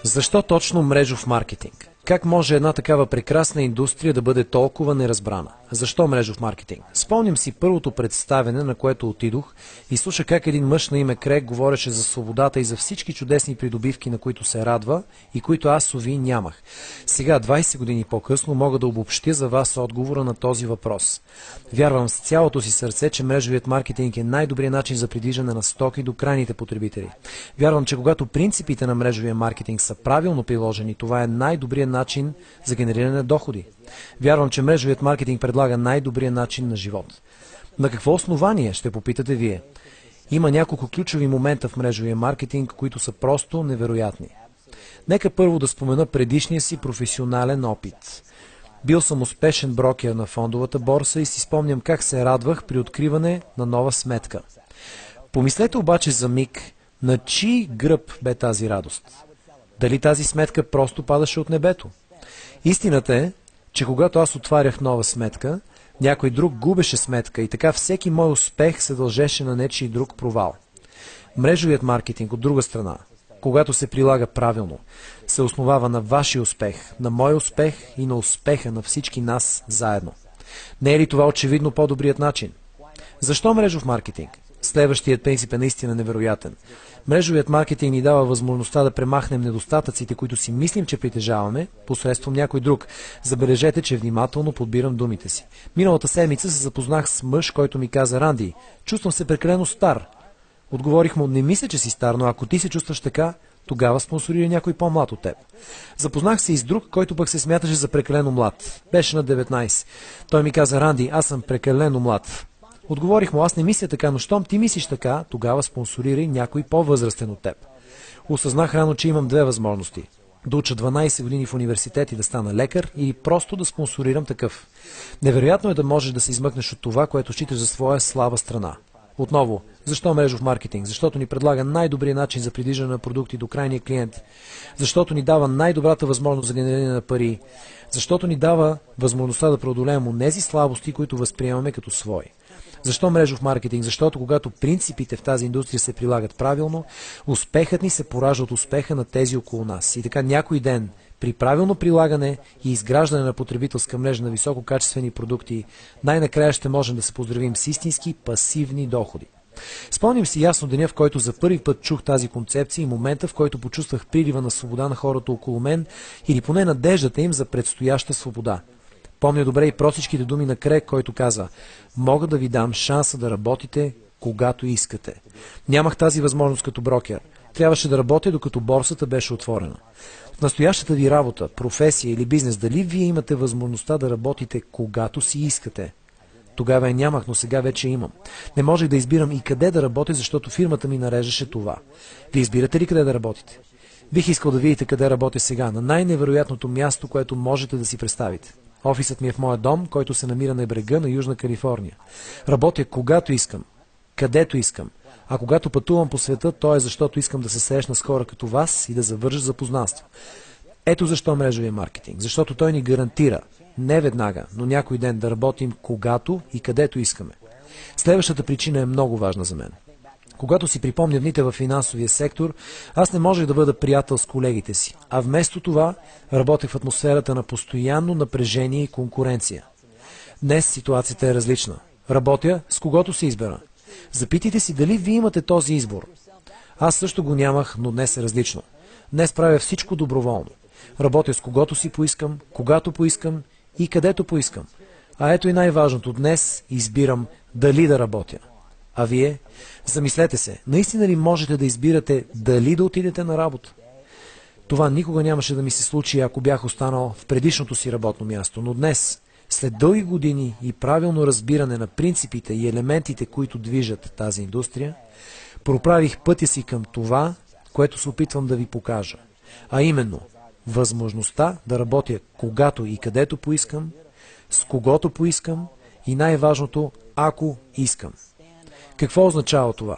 Защо точно мрежов маркетинг? Как може една такава прекрасна индустрия да бъде толкова неразбрана? Защо мрежов маркетинг? Спомням си първото представене, на което отидох и слушах как един мъж на име Крейг говореше за свободата и за всички чудесни придобивки, на които се радва и които аз, уви, нямах. Сега, 20 години по-късно, мога да обобщя за вас отговора на този въпрос. Вярвам с цялото си сърце, че мрежовият маркетинг е най-добрият начин за придвижване на стоки до крайните потребители. Вярвам, че когато принципите на мрежовия маркетинг са правилно приложени, това е най-добрият начин за генериране на доходи. Вярвам, че мрежовият маркетинг предлага най-добрия начин на живот. На какво основание, ще попитате вие? Има няколко ключови момента в мрежовия маркетинг, които са просто невероятни. Нека първо да спомена предишния си професионален опит. Бил съм успешен брокер на фондовата борса и си спомням как се радвах при откриване на нова сметка. Помислете обаче за миг, на чий гръб бе тази радост? Дали тази сметка просто падаше от небето? Истината е, че когато аз отварях нова сметка, някой друг губеше сметка и така всеки мой успех се дължеше на нечий друг провал. Мрежовият маркетинг, от друга страна, когато се прилага правилно, се основава на вашия успех, на мой успех и на успеха на всички нас заедно. Не е ли това очевидно по-добрият начин? Защо мрежов маркетинг? Следващият принцип е наистина невероятен. Мрежовият маркетинг ни дава възможността да премахнем недостатъците, които си мислим, че притежаваме, посредством някой друг. Забележете, че внимателно подбирам думите си. Миналата седмица се запознах с мъж, който ми каза: Ранди, чувствам се прекалено стар. Отговорих му: не мисля, че си стар, но ако ти се чувстваш така, тогава спонсорира някой по-млад от теб. Запознах се и с друг, който пък се смяташе за прекалено млад. Беше на 19. Той ми каза: Ранди, аз съм прекалено млад. Отговорих му: аз не мисля така, но щом ти мислиш така, тогава спонсорирай някой по-възрастен от теб. Осъзнах рано, че имам две възможности. Да уча 12 години в университет и да стана лекар, или просто да спонсорирам такъв. Невероятно е да можеш да се измъкнеш от това, което считаш за своя слаба страна. Отново, защо мрежов маркетинг? Защото ни предлага най-добрия начин за придвижване на продукти до крайния клиент. Защото ни дава най-добрата възможност за генериране на пари. Защото ни дава възможността да преодолеем онези слабости, които възприемаме като свои. Защо мрежов маркетинг? Защото когато принципите в тази индустрия се прилагат правилно, успехът ни се поражда от успеха на тези около нас. И така някой ден, при правилно прилагане и изграждане на потребителска мрежа на висококачествени продукти, най-накрая ще можем да се поздравим с истински пасивни доходи. Спомням си ясно деня, в който за първи път чух тази концепция и момента, в който почувствах прилива на свобода на хората около мен или поне надеждата им за предстояща свобода. Помня добре и простичките думи на Крейг, който каза: мога да ви дам шанса да работите когато искате. Нямах тази възможност като брокер. Трябваше да работя докато борсата беше отворена. В настоящата ви работа, професия или бизнес, дали вие имате възможността да работите когато си искате? Тогава я нямах, но сега вече имам. Не можех да избирам и къде да работя, защото фирмата ми нареждаше това. Вие избирате ли къде да работите? Бих искал да видите къде работя сега, на най-невероятното място, което можете да си представите. Офисът ми е в моя дом, който се намира на брега на Южна Калифорния. Работя когато искам, където искам. А когато пътувам по света, то е защото искам да се срещна с хора като вас и да завържа запознанство. Ето защо мрежовия маркетинг. Защото той ни гарантира, не веднага, но някой ден да работим когато и където искаме. Следващата причина е много важна за мен. Когато си припомня дните в финансовия сектор, аз не можех да бъда приятел с колегите си, а вместо това работех в атмосферата на постоянно напрежение и конкуренция. Днес ситуацията е различна. Работя с когото се избера. Запитайте си дали вие имате този избор. Аз също го нямах, но днес е различно. Днес правя всичко доброволно. Работя с когото си поискам, когато поискам и където поискам. А ето и най-важното, днес избирам дали да работя. А вие? Замислете се, наистина ли можете да избирате дали да отидете на работа? Това никога нямаше да ми се случи, ако бях останал в предишното си работно място, но днес, след дълги години и правилно разбиране на принципите и елементите, които движат тази индустрия, проправих пътя си към това, което се опитвам да ви покажа. А именно, възможността да работя когато и където поискам, с когото поискам и най-важното, ако искам. Какво означава това?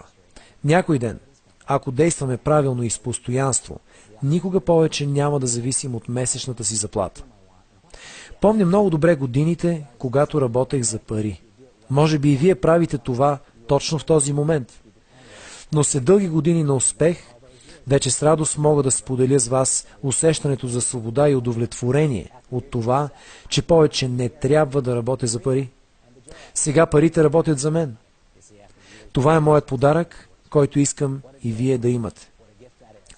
Някой ден, ако действаме правилно и с постоянство, никога повече няма да зависим от месечната си заплата. Помня много добре годините, когато работех за пари. Може би и вие правите това точно в този момент. Но след дълги години на успех, Вече с радост мога да споделя с вас усещането за свобода и удовлетворение от това, че повече не трябва да работя за пари. Сега парите работят за мен. Това е моят подарък, който искам и вие да имате.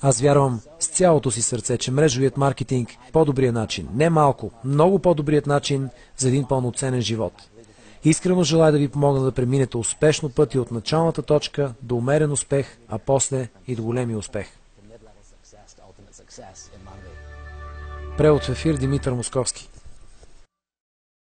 Аз вярвам с цялото си сърце, че мрежовият маркетинг е по-добрият начин, не малко, много по-добрият начин за един пълноценен живот. Искрено желая да ви помогна да преминете успешно пътя от началната точка до умерен успех, а после и до големи успех. Превод в ефир Димитър Московски.